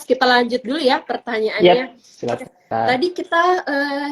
kita lanjut dulu ya pertanyaannya. Yap, silakan. Tadi kita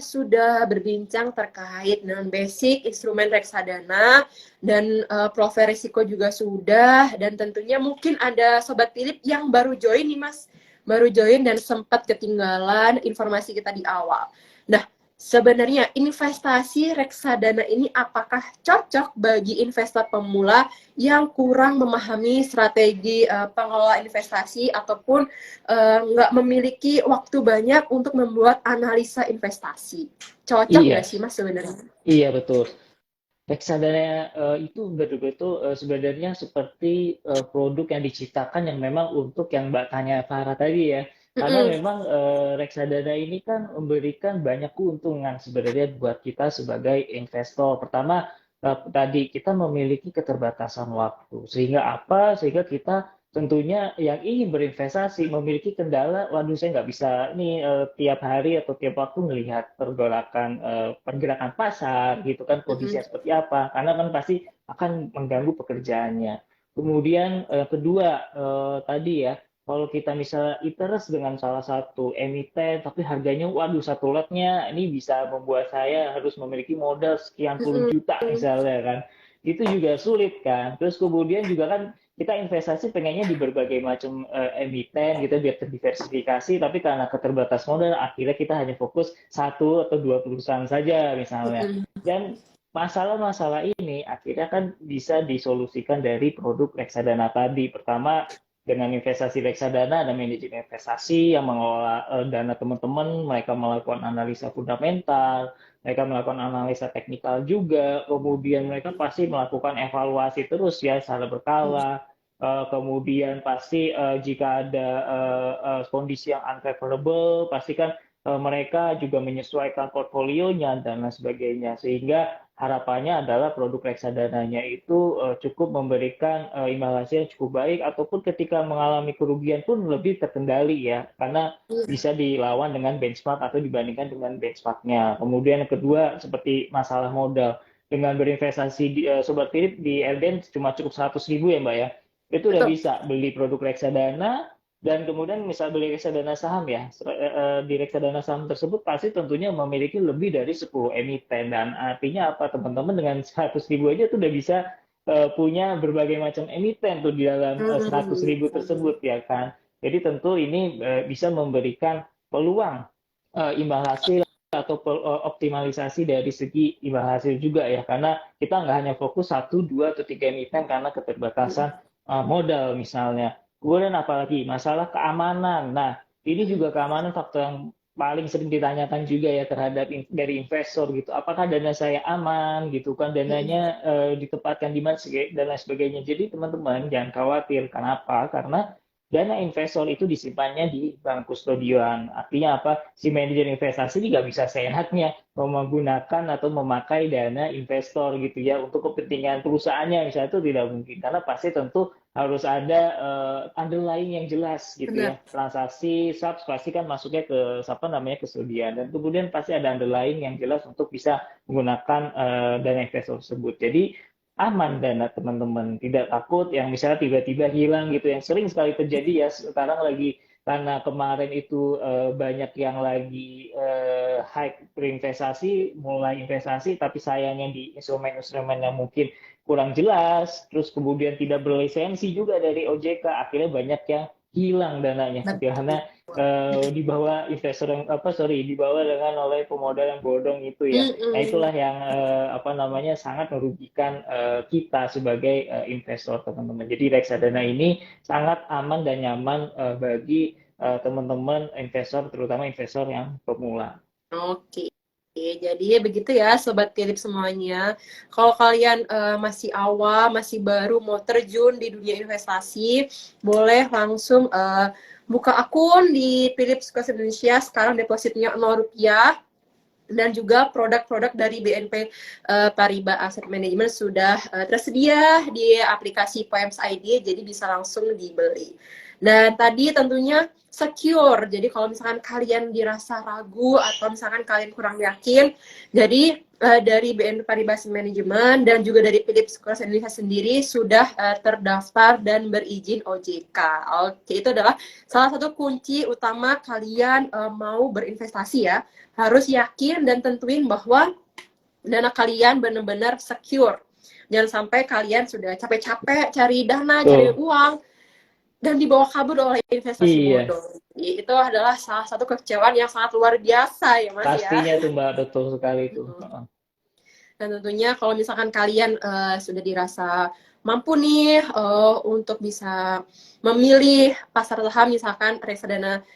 sudah berbincang terkait dengan basic instrumen reksadana dan profil risiko juga sudah, dan tentunya mungkin ada Sobat Philip yang baru join nih Mas, baru join dan sempat ketinggalan informasi kita di awal. Nah, sebenarnya investasi reksadana ini apakah cocok bagi investor pemula yang kurang memahami strategi pengelola investasi ataupun nggak memiliki waktu banyak untuk membuat analisa investasi? Cocok Iya, nggak sih Mas sebenarnya? iya betul. Reksadana itu betul-betul sebenarnya seperti produk yang diciptakan yang memang untuk yang Mbak tanya Farah tadi ya. Karena Mm-mm. memang reksadana ini kan memberikan banyak keuntungan sebenarnya buat kita sebagai investor. Pertama, tadi kita memiliki keterbatasan waktu. Sehingga apa? Sehingga kita tentunya yang ingin berinvestasi memiliki kendala, waduh saya nggak bisa nih tiap hari atau tiap waktu melihat pergerakan pasar gitu kan Mm-mm. kondisinya seperti apa, karena kan pasti akan mengganggu pekerjaannya. Kemudian kedua tadi ya, kalau kita misalnya interest dengan salah satu emiten tapi harganya waduh satu lotnya ini bisa membuat saya harus memiliki modal sekian puluh Mm-mm. juta misalnya kan, itu juga sulit kan. Terus kemudian juga kan kita investasi pengennya di berbagai macam emiten gitu biar terdiversifikasi, tapi karena keterbatas modal akhirnya kita hanya fokus satu atau dua perusahaan saja misalnya. Mm-mm. Dan masalah-masalah ini akhirnya kan bisa disolusikan dari produk reksadana tadi. Pertama, dengan investasi reksadana ada manajemen investasi yang mengelola dana teman-teman, mereka melakukan analisa fundamental, mereka melakukan analisa teknikal juga, kemudian mereka pasti melakukan evaluasi terus ya secara berkala. Kemudian pasti jika ada kondisi yang unfavorable, pasti kan mereka juga menyesuaikan portfolionya dan lain sebagainya. Sehingga harapannya adalah produk reksadananya itu cukup memberikan imbal hasil yang cukup baik, ataupun ketika mengalami kerugian pun lebih terkendali ya, karena bisa dilawan dengan benchmark atau dibandingkan dengan benchmarknya. Kemudian yang kedua seperti masalah modal. Dengan berinvestasi di Sobat Philip di LDN cuma cukup 100.000 ya Mbak ya, itu udah Betul. bisa beli produk reksadana. Dan kemudian misal beli reksadana saham ya, di reksadana saham tersebut pasti tentunya memiliki lebih dari 10 emiten, dan artinya apa, teman-teman dengan 100.000 aja tuh udah bisa punya berbagai macam emiten tuh di dalam 100.000 tersebut ya kan. Jadi tentu ini bisa memberikan peluang imbal hasil atau optimalisasi dari segi imbal hasil juga ya, karena kita nggak hanya fokus satu, dua, atau tiga emiten karena keterbatasan modal misalnya. Kemudian apalagi masalah keamanan. Nah, ini juga keamanan faktor yang paling sering ditanyakan juga ya terhadap dari investor gitu. Apakah dana saya aman gitu kan? Dananya ditempatkan di mana dan lain sebagainya. Jadi teman-teman jangan khawatir. Kenapa? Karena dana investor itu disimpannya di bank kustodian. Artinya apa? Si manajer investasi juga bisa seenaknya menggunakan atau memakai dana investor gitu ya untuk kepentingan perusahaannya, misalnya, itu tidak mungkin, karena pasti tentu harus ada underlying yang jelas gitu Benar. ya. Transaksi subs pasti kan masuknya ke apa namanya kustodian, dan kemudian pasti ada underlying yang jelas untuk bisa menggunakan dana investor tersebut. Jadi aman dana teman-teman, tidak takut yang misalnya tiba-tiba hilang gitu, yang sering sekali terjadi ya sekarang lagi, karena kemarin itu banyak yang lagi hype berinvestasi, mulai investasi, tapi sayangnya di instrumen-instrumen yang mungkin kurang jelas, terus kemudian tidak berlisensi juga dari OJK, akhirnya banyak yang hilang dananya karena dibawa investor yang dibawa dengan oleh pemodal yang bodong itu ya. Nah Mm-mm. itulah yang apa namanya sangat merugikan kita sebagai investor teman-teman. Jadi reksadana ini sangat aman dan nyaman bagi teman-teman investor, terutama investor yang pemula. Oke, jadi begitu ya Sobat Philip semuanya. Kalau kalian masih awam, masih baru mau terjun di dunia investasi, boleh langsung buka akun di Philip Sukses Indonesia. Sekarang depositnya Rp0, dan juga produk-produk dari BNP Paribas Asset Management sudah tersedia di aplikasi POEMS ID, jadi bisa langsung dibeli. Dan tadi tentunya secure. Jadi kalau misalkan kalian dirasa ragu atau misalkan kalian kurang yakin, jadi dari BNP Paribas Management dan juga dari Philips Cross Indonesia sendiri sudah terdaftar dan berizin OJK. Oke, itu adalah salah satu kunci utama kalian mau berinvestasi ya. Harus yakin dan tentuin bahwa dana kalian benar-benar secure. Jangan sampai kalian sudah capek-capek cari dana, cari Tuh. uang, dan dibawa kabur oleh investasi Iya, bodong. Itu adalah salah satu kekecewaan yang sangat luar biasa ya Mas ya. pastinya tuh Mbak, betul sekali tuh. Heeh. Dan tentunya kalau misalkan kalian sudah dirasa mampu nih untuk bisa memilih pasar saham, misalkan reksadana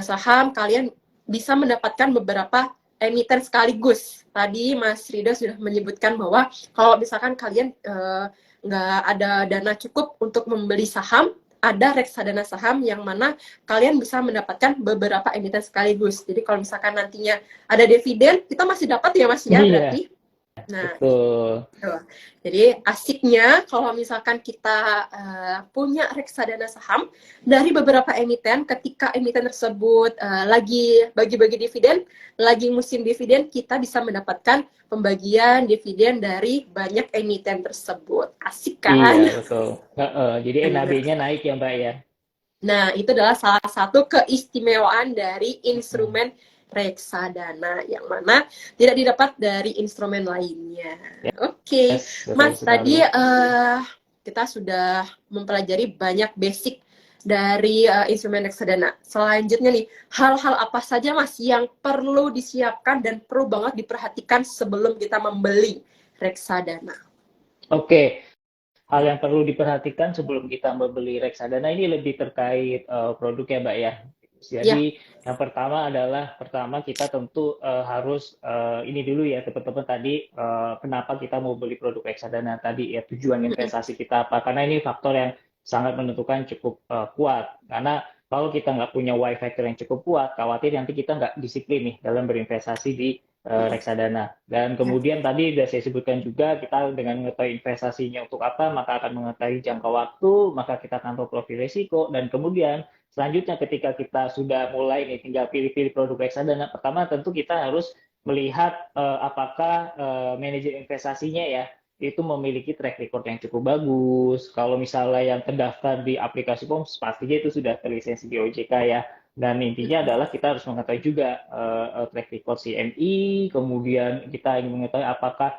saham, kalian bisa mendapatkan beberapa emiten sekaligus. Tadi Mas Rido sudah menyebutkan bahwa kalau misalkan kalian nggak ada dana cukup untuk membeli saham, ada reksadana saham yang mana kalian bisa mendapatkan beberapa emiten sekaligus. Jadi kalau misalkan nantinya ada dividen, kita masih dapat ya Mas ya Iya, berarti. Nah, betul. gitu. Jadi asiknya kalau misalkan kita punya reksadana saham dari beberapa emiten, ketika emiten tersebut lagi bagi-bagi dividen, lagi musim dividen, kita bisa mendapatkan pembagian dividen dari banyak emiten tersebut. Asik Iya, kan? betul. Heeh, jadi NAB-nya Nah, naik ya Mbak ya. Nah, itu adalah salah satu keistimewaan dari instrumen reksadana yang mana tidak didapat dari instrumen lainnya. Oke, Yes, betul Mas, tadi sekali. kita sudah mempelajari banyak basic dari instrumen reksadana. Selanjutnya nih, hal-hal apa saja Mas yang perlu disiapkan dan perlu banget diperhatikan sebelum kita membeli reksadana? Oke, hal yang perlu diperhatikan sebelum kita membeli reksadana ini lebih terkait produk ya Mbak ya. Ya, Jadi yang pertama adalah kita tentu harus ini dulu ya teman-teman tadi kenapa kita mau beli produk reksadana tadi ya tujuan mm-mm. investasi kita apa karena ini faktor yang sangat menentukan cukup kuat karena kalau kita nggak punya why factor yang cukup kuat khawatir nanti kita nggak disiplin nih dalam berinvestasi di Mm-mm. reksadana. Dan Ya, kemudian tadi sudah saya sebutkan juga, kita dengan mengetahui investasinya untuk apa, maka akan mengetahui jangka waktu, maka kita akan tahu profil risiko, dan kemudian selanjutnya ketika kita sudah mulai nih, tinggal pilih-pilih produk reksadana, pertama tentu kita harus melihat apakah manajer investasinya ya, itu memiliki track record yang cukup bagus. Kalau misalnya yang terdaftar di aplikasi POMS, pastinya itu sudah terlisensi di OJK ya. Dan intinya mm-mm. adalah kita harus mengetahui juga track record CMI, kemudian kita ingin mengetahui apakah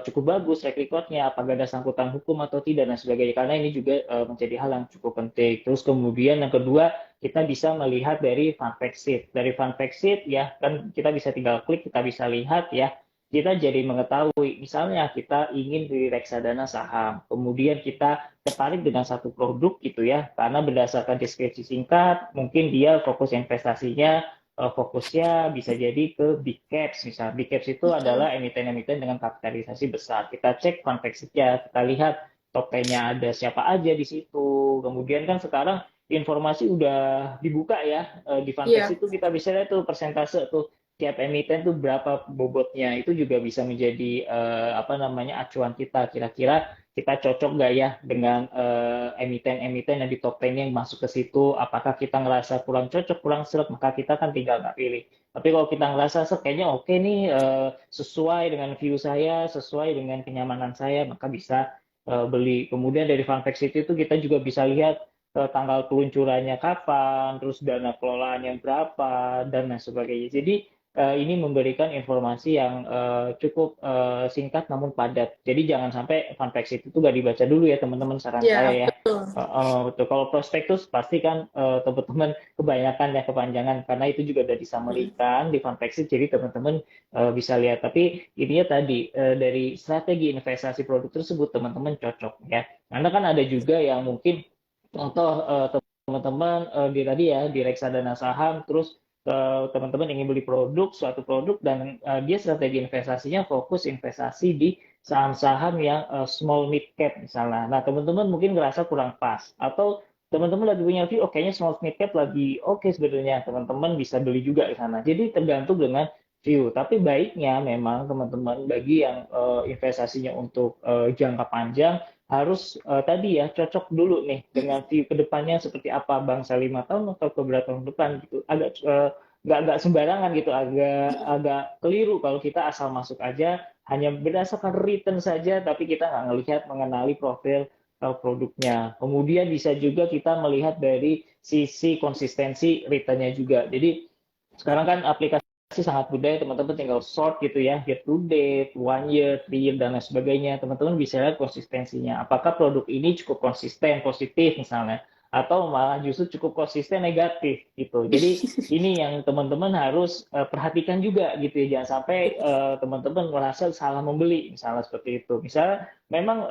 cukup bagus track recordnya, apakah ada sangkutan hukum atau tidak, dan sebagainya. Karena ini juga menjadi hal yang cukup penting. Terus kemudian yang kedua, kita bisa melihat dari fund fact sheet. Dari fund fact sheet ya, kan kita bisa tinggal klik, kita bisa lihat ya, kita jadi mengetahui, misalnya kita ingin beli reksadana saham, kemudian kita tertarik dengan satu produk gitu ya, karena berdasarkan deskripsi singkat, mungkin dia fokus investasinya, fokusnya bisa jadi ke big caps, misalnya big caps itu Mm-mm. adalah emiten-emiten dengan kapitalisasi besar. Kita cek fund fact sheet-nya, kita lihat top 10-nya ada siapa aja di situ. Kemudian kan sekarang informasi udah dibuka ya, di fund fact Iya. sheet itu kita bisa lihat tuh persentase tuh tiap emiten tuh berapa bobotnya itu juga bisa menjadi apa namanya acuan kita kira-kira kita cocok nggak ya dengan emiten-emiten yang di top 10 yang masuk ke situ apakah kita ngerasa kurang cocok kurang seret maka kita kan tinggal nggak pilih tapi kalau kita ngerasa kayaknya oke nih sesuai dengan view saya sesuai dengan kenyamanan saya maka bisa beli kemudian dari fund fact sheet itu kita juga bisa lihat tanggal peluncurannya kapan, terus dana kelolaannya berapa, dan lain sebagainya. Jadi ini memberikan informasi yang cukup singkat namun padat. Jadi jangan sampai fun fact sheet itu nggak dibaca dulu ya teman-teman saran saya Iya, ya. betul. Betul. Kalau prospektus pasti kan teman-teman kebanyakan ya kepanjangan karena itu juga udah Mm. disamerikan di fun fact sheet jadi teman-teman bisa lihat. Tapi intinya tadi dari strategi investasi produk tersebut teman-teman cocok ya. Karena kan ada juga yang mungkin contoh teman-teman di tadi ya di reksadana saham terus teman-teman ingin beli produk, suatu produk, dan dia strategi investasinya fokus investasi di saham-saham yang small mid cap misalnya. Nah, teman-teman mungkin ngerasa kurang pas. Atau teman-teman lagi punya view, kayaknya small mid cap lagi oke sebenarnya. Teman-teman bisa beli juga di sana. Jadi tergantung dengan view. Tapi baiknya memang teman-teman bagi yang investasinya untuk jangka panjang, harus tadi ya cocok dulu nih dengan view ke depannya seperti apa bangsa 5 tahun atau ke beberapa tahun depan gitu. Agak nggak sembarangan gitu, agak keliru kalau kita asal masuk aja hanya berdasarkan return saja, tapi kita nggak ngelihat mengenali profil produknya. Kemudian bisa juga kita melihat dari sisi konsistensi returnnya juga. Jadi sekarang kan aplikasi sangat mudah, teman-teman tinggal sort gitu ya, year to date, 1 year, 3 year, dan lain sebagainya. Teman-teman bisa lihat konsistensinya. Apakah produk ini cukup konsisten, positif misalnya, atau malah justru cukup konsisten negatif gitu. Jadi ini yang teman-teman harus perhatikan juga gitu ya, jangan sampai teman-teman merasa salah membeli, misalnya seperti itu. Misalnya memang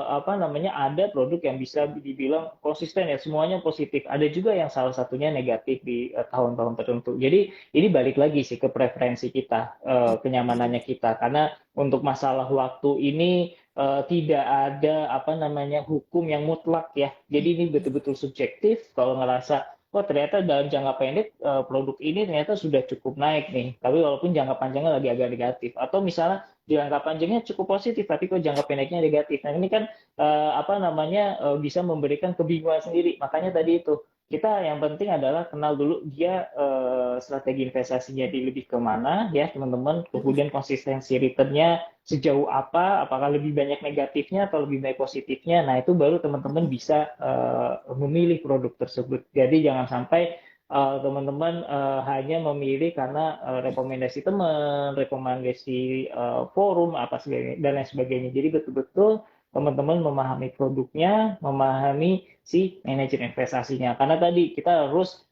apa namanya ada produk yang bisa dibilang konsisten ya, semuanya positif. Ada juga yang salah satunya negatif di tahun-tahun tertentu. Jadi ini balik lagi sih ke preferensi kita, kenyamanannya kita. Karena untuk masalah waktu ini tidak ada apa namanya hukum yang mutlak ya. Jadi ini betul-betul subjektif. Kalau ngerasa, oh ternyata dalam jangka pendek produk ini ternyata sudah cukup naik nih. Tapi walaupun jangka panjangnya lagi agak negatif. Atau misalnya di jangka panjangnya cukup positif, tapi kok jangka pendeknya negatif. Nah ini kan apa namanya bisa memberikan kebingungan sendiri. Makanya tadi itu kita yang penting adalah kenal dulu dia strategi investasinya di lebih kemana ya teman-teman, kemudian konsistensi returnnya sejauh apa, apakah lebih banyak negatifnya atau lebih banyak positifnya. Nah itu baru teman-teman bisa memilih produk tersebut. Jadi jangan sampai teman-teman hanya memilih karena rekomendasi teman, rekomendasi forum apa sebagainya dan lain sebagainya. Jadi betul-betul teman-teman memahami produknya, memahami si manajer investasinya. Karena tadi kita harus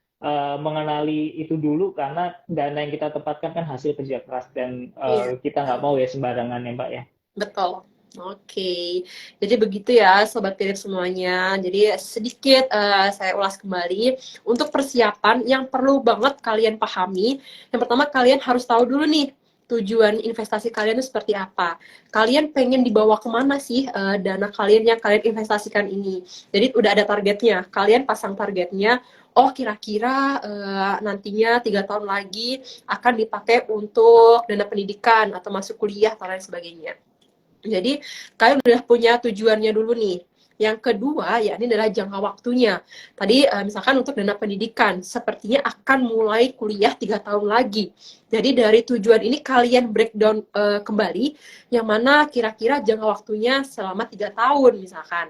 mengenali itu dulu karena dana yang kita tempatkan kan hasil kerja keras dan Iya, kita nggak mau ya sembarangan ya Mbak ya. betul. Oke, jadi begitu ya Sobat Philip semuanya. Jadi sedikit saya ulas kembali untuk persiapan yang perlu banget kalian pahami. Yang pertama kalian harus tahu dulu nih tujuan investasi kalian itu seperti apa. Kalian pengen dibawa kemana sih dana kalian yang kalian investasikan ini. Jadi udah ada targetnya. Kalian pasang targetnya. Oh kira-kira nantinya 3 tahun lagi akan dipakai untuk dana pendidikan atau masuk kuliah atau lain sebagainya. Jadi kalian udah punya tujuannya dulu nih. Yang kedua, ya ini adalah jangka waktunya. Tadi misalkan untuk dana pendidikan, sepertinya akan mulai kuliah 3 tahun lagi. Jadi dari tujuan ini kalian breakdown kembali, yang mana kira-kira jangka waktunya selama 3 tahun misalkan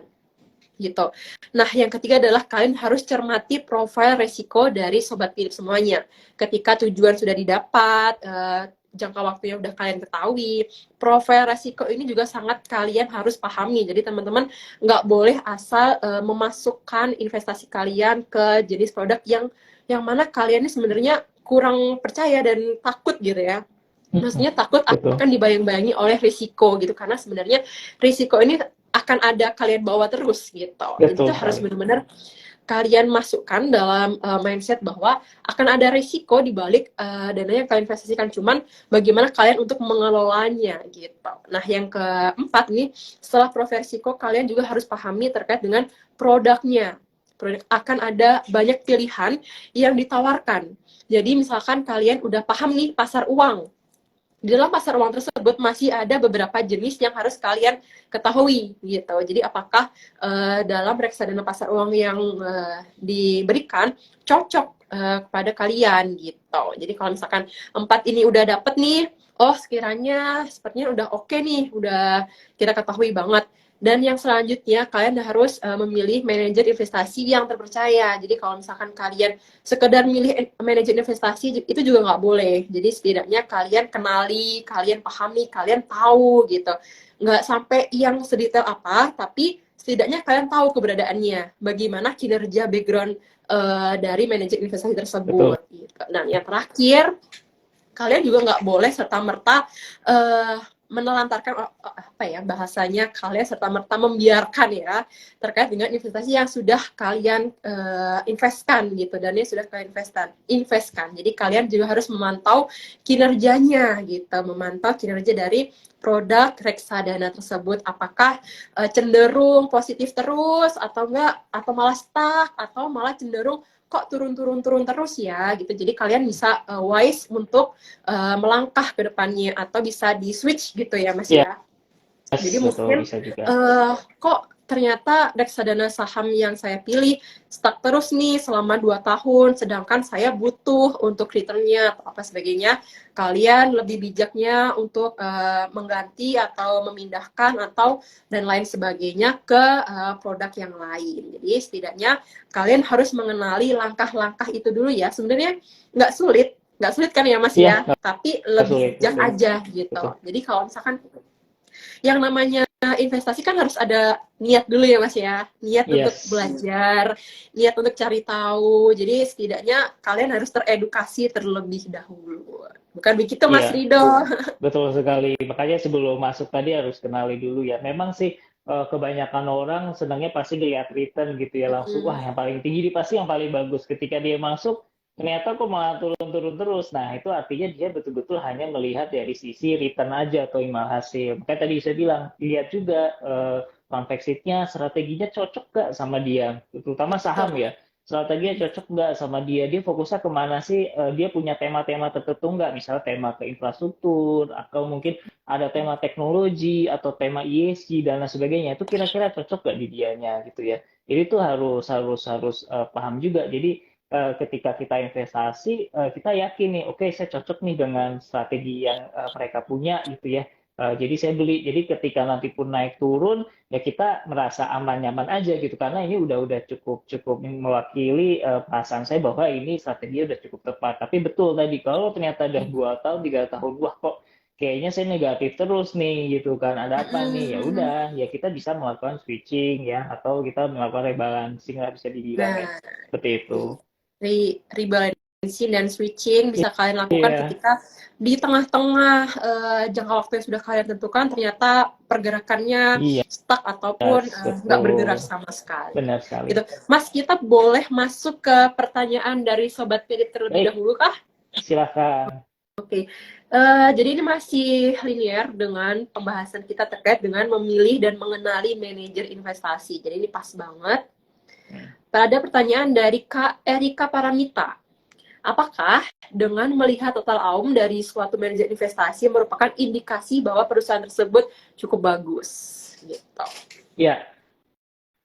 gitu. Nah, yang ketiga adalah kalian harus cermati profil resiko dari Sobat Philip semuanya. Ketika tujuan sudah didapat, jangka waktunya udah kalian ketahui, profil resiko ini juga sangat kalian harus pahami. Jadi teman-teman nggak boleh asal memasukkan investasi kalian ke jenis produk yang mana kalian ini sebenarnya kurang percaya dan takut gitu ya. Maksudnya takut Betul, akan dibayang-bayangi oleh risiko gitu, karena sebenarnya risiko ini akan ada kalian bawa terus gitu. Jadi itu betul harus sekali. benar-benar kalian masukkan dalam mindset bahwa akan ada risiko di balik dana yang kalian investasikan. Cuman bagaimana kalian untuk mengelolanya gitu. Nah, yang keempat nih, setelah profil risiko kalian juga harus pahami terkait dengan produknya. Produk akan ada banyak pilihan yang ditawarkan. Jadi misalkan kalian udah paham nih pasar uang, di dalam pasar uang tersebut masih ada beberapa jenis yang harus kalian ketahui gitu. Jadi apakah dalam reksadana pasar uang yang diberikan cocok kepada kalian gitu. Jadi kalau misalkan 4 ini udah dapet nih, oh sekiranya sepertinya udah oke nih, udah kita ketahui banget. Dan yang selanjutnya kalian harus memilih manajer investasi yang terpercaya. Jadi kalau misalkan kalian sekedar milih manajer investasi itu juga nggak boleh. Jadi setidaknya kalian kenali, kalian pahami, kalian tahu gitu. Nggak sampai yang sedetail apa, tapi setidaknya kalian tahu keberadaannya. Bagaimana kinerja background dari manajer investasi Betul. tersebut. Gitu. Dan yang terakhir, kalian juga nggak boleh serta merta menelantarkan apa ya bahasanya, kalian serta merta membiarkan ya terkait dengan investasi yang sudah kalian investkan gitu, dan ini sudah kalian investkan. Jadi kalian juga harus memantau kinerjanya gitu, memantau kinerja dari produk reksadana tersebut, apakah cenderung positif terus atau enggak, atau malah stuck, atau malah cenderung kok turun terus ya gitu. Jadi kalian bisa wise untuk melangkah ke depannya, atau bisa di switch gitu ya Mas Iya, ya. Jadi betul, mungkin bisa juga. kok ternyata reksadana saham yang saya pilih stuck terus nih selama 2 tahun, sedangkan saya butuh untuk returnnya atau apa sebagainya. Kalian lebih bijaknya untuk mengganti atau memindahkan atau dan lain sebagainya ke produk yang lain. Jadi setidaknya kalian harus mengenali langkah-langkah itu dulu ya. Sebenarnya nggak sulit kan ya Mas Iya, ya, tapi nggak lebih sulit, bijak betul, aja gitu. betul. Jadi kalau misalkan yang namanya investasi kan harus ada niat dulu ya Mas ya. Niat untuk Yes, belajar, niat untuk cari tahu. Jadi setidaknya kalian harus teredukasi terlebih dahulu. Bukan begitu Mas iya. Rido? Betul sekali. Makanya sebelum masuk tadi harus kenali dulu ya. Memang sih kebanyakan orang senangnya pasti lihat return gitu ya langsung. Wah, Mm-mm. yang paling tinggi ini pasti yang paling bagus. Ketika dia masuk, ternyata kok malah turun-turun terus. Nah, itu artinya dia betul-betul hanya melihat dari sisi return aja atau imbal hasil. Makanya tadi saya bilang, lihat juga convex sheet-nya, strateginya cocok gak sama dia. Terutama saham Betul. ya, strateginya cocok nggak sama dia, dia fokusnya kemana sih, dia punya tema-tema tertentu nggak, misalnya tema ke infrastruktur, atau mungkin ada tema teknologi, atau tema ESG, dan lain sebagainya, itu kira-kira cocok nggak di dianya, gitu ya. Jadi itu harus harus harus paham juga, jadi ketika kita investasi, kita yakin nih, oke, saya cocok nih dengan strategi yang mereka punya, gitu ya. Jadi saya beli, jadi ketika nanti pun naik turun, ya kita merasa aman nyaman aja gitu karena ini udah cukup cukup mewakili perasaan saya bahwa ini strategi udah cukup tepat. Tapi betul tadi kalau ternyata udah 2 tahun 3 tahun, wah kok kayaknya saya negatif terus nih gitu kan, ada apa nih, ya Mm-mm. udah ya kita bisa melakukan switching ya atau kita melakukan rebalancing lah bisa dibilang ya, Nah, seperti itu. rebalancing dan switching bisa kalian lakukan Iya, ketika di tengah-tengah jangka waktu yang sudah kalian tentukan ternyata pergerakannya iya, stuck ataupun nggak bergerak betul, sama sekali. benar sekali. Gitu. Mas, kita boleh masuk ke pertanyaan dari Sobat Philip terlebih Baik, dahulu kah? silakan. Oke, jadi ini masih linear dengan pembahasan kita terkait dengan memilih dan mengenali manajer investasi. Jadi ini pas banget. Pada pertanyaan dari Kak Erika Paramita, apakah dengan melihat total AUM dari suatu manajer investasi merupakan indikasi bahwa perusahaan tersebut cukup bagus? Gitu. Ya,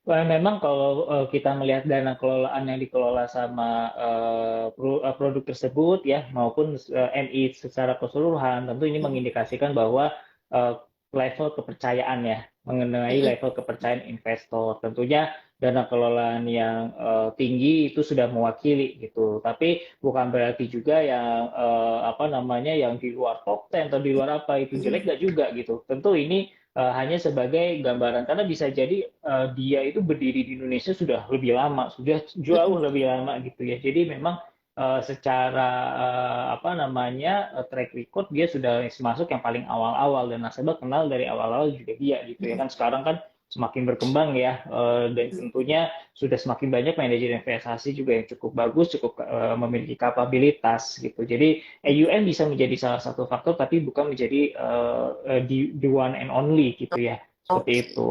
memang kalau kita melihat dana kelolaan yang dikelola sama produk tersebut ya maupun MI secara keseluruhan, tentu ini mengindikasikan bahwa eh, level kepercayaan ya, mengenai Mm-mm. level kepercayaan investor. Tentunya dana kelolaan yang tinggi itu sudah mewakili gitu. Tapi bukan berarti juga yang apa namanya yang di luar top 10 atau di luar apa itu jelek Mm-mm. nggak juga gitu. Tentu ini hanya sebagai gambaran karena bisa jadi dia itu berdiri di Indonesia sudah lebih lama, sudah jauh lebih lama gitu ya. Jadi memang secara apa namanya track record dia sudah masuk yang paling awal-awal dan nasabah kenal dari awal-awal juga dia gitu ya kan. Sekarang kan semakin berkembang ya dan tentunya sudah semakin banyak manajer investasi juga yang cukup bagus, cukup memiliki kapabilitas gitu. Jadi AUM bisa menjadi salah satu faktor, tapi bukan menjadi the one and only gitu ya, seperti Oke. itu.